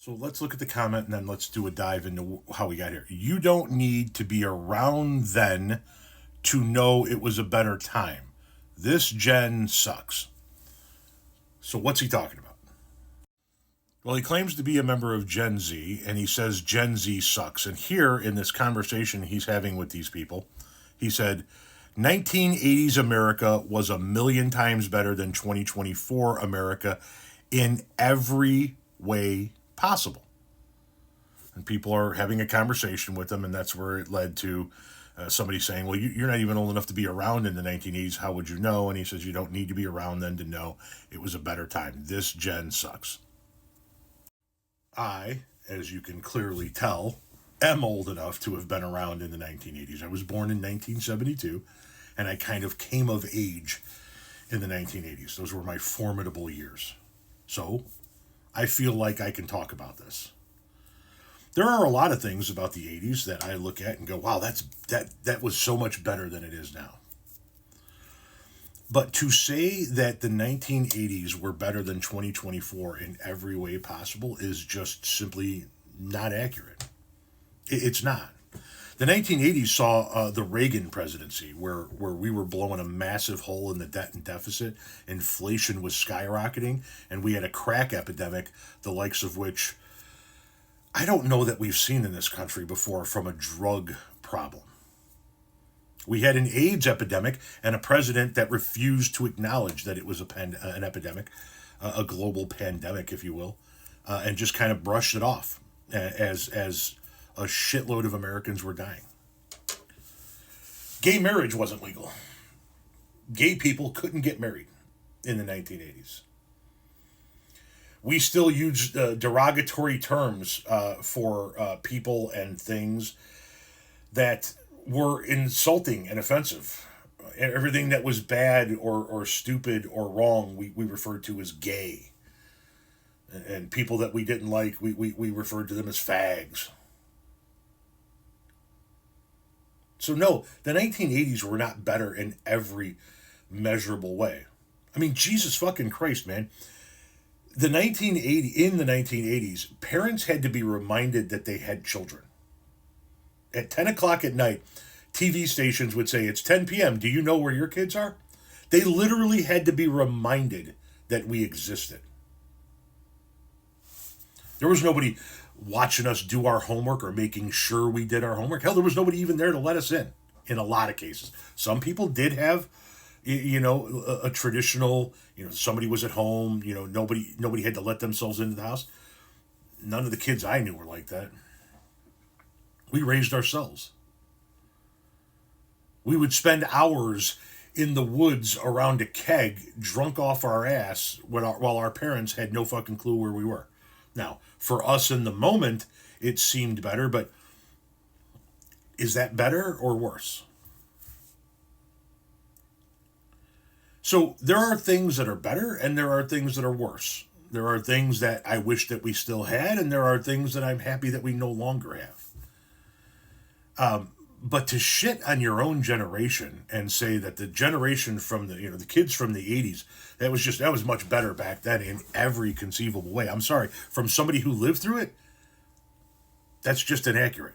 So let's look at the comment and then let's do a dive into how we got here. You don't need to be around then to know it was a better time. This gen sucks. So what's he talking about? Well, he claims to be a member of Gen Z, and he says Gen Z sucks. And here in this conversation he's having with these people, he said, 1980s America was a million times better than 2024 America in every way possible. And people are having a conversation with him, and that's where it led to somebody saying, well, you're not even old enough to be around in the 1980s. How would you know? And he says, you don't need to be around then to know it was a better time. This gen sucks. I, as you can clearly tell, am old enough to have been around in the 1980s. I was born in 1972, and I kind of came of age in the 1980s. Those were my formidable years. So I feel like I can talk about this. There are a lot of things about the 80s that I look at and go, wow, that was so much better than it is now. But to say that the 1980s were better than 2024 in every way possible is just simply not accurate. It's not. The 1980s saw the Reagan presidency, where we were blowing a massive hole in the debt and deficit, inflation was skyrocketing, and we had a crack epidemic, the likes of which I don't know that we've seen in this country before from a drug problem. We had an AIDS epidemic and a president that refused to acknowledge that it was an epidemic, a global pandemic, if you will, and just kind of brushed it off as a shitload of Americans were dying. Gay marriage wasn't legal. Gay people couldn't get married in the 1980s. We still use derogatory terms for people and things that were insulting and offensive. Everything that was bad or stupid or wrong, we referred to as gay. And people that we didn't like, we referred to them as fags. So no, the 1980s were not better in every measurable way. I mean, Jesus fucking Christ, man. In the 1980s, parents had to be reminded that they had children. At 10 o'clock at night, TV stations would say, it's 10 p.m. Do you know where your kids are? They literally had to be reminded that we existed. There was nobody watching us do our homework or making sure we did our homework. Hell, there was nobody even there to let us in a lot of cases. Some people did have, a traditional, somebody was at home, nobody had to let themselves into the house. None of the kids I knew were like that. We raised ourselves. We would spend hours in the woods around a keg, drunk off our ass, while our parents had no fucking clue where we were. Now, for us in the moment, it seemed better, but is that better or worse? So there are things that are better and there are things that are worse. There are things that I wish that we still had, and there are things that I'm happy that we no longer have. But to shit on your own generation and say that the generation from the kids from the 80s, that was much better back then in every conceivable way. I'm sorry, from somebody who lived through it, that's just inaccurate.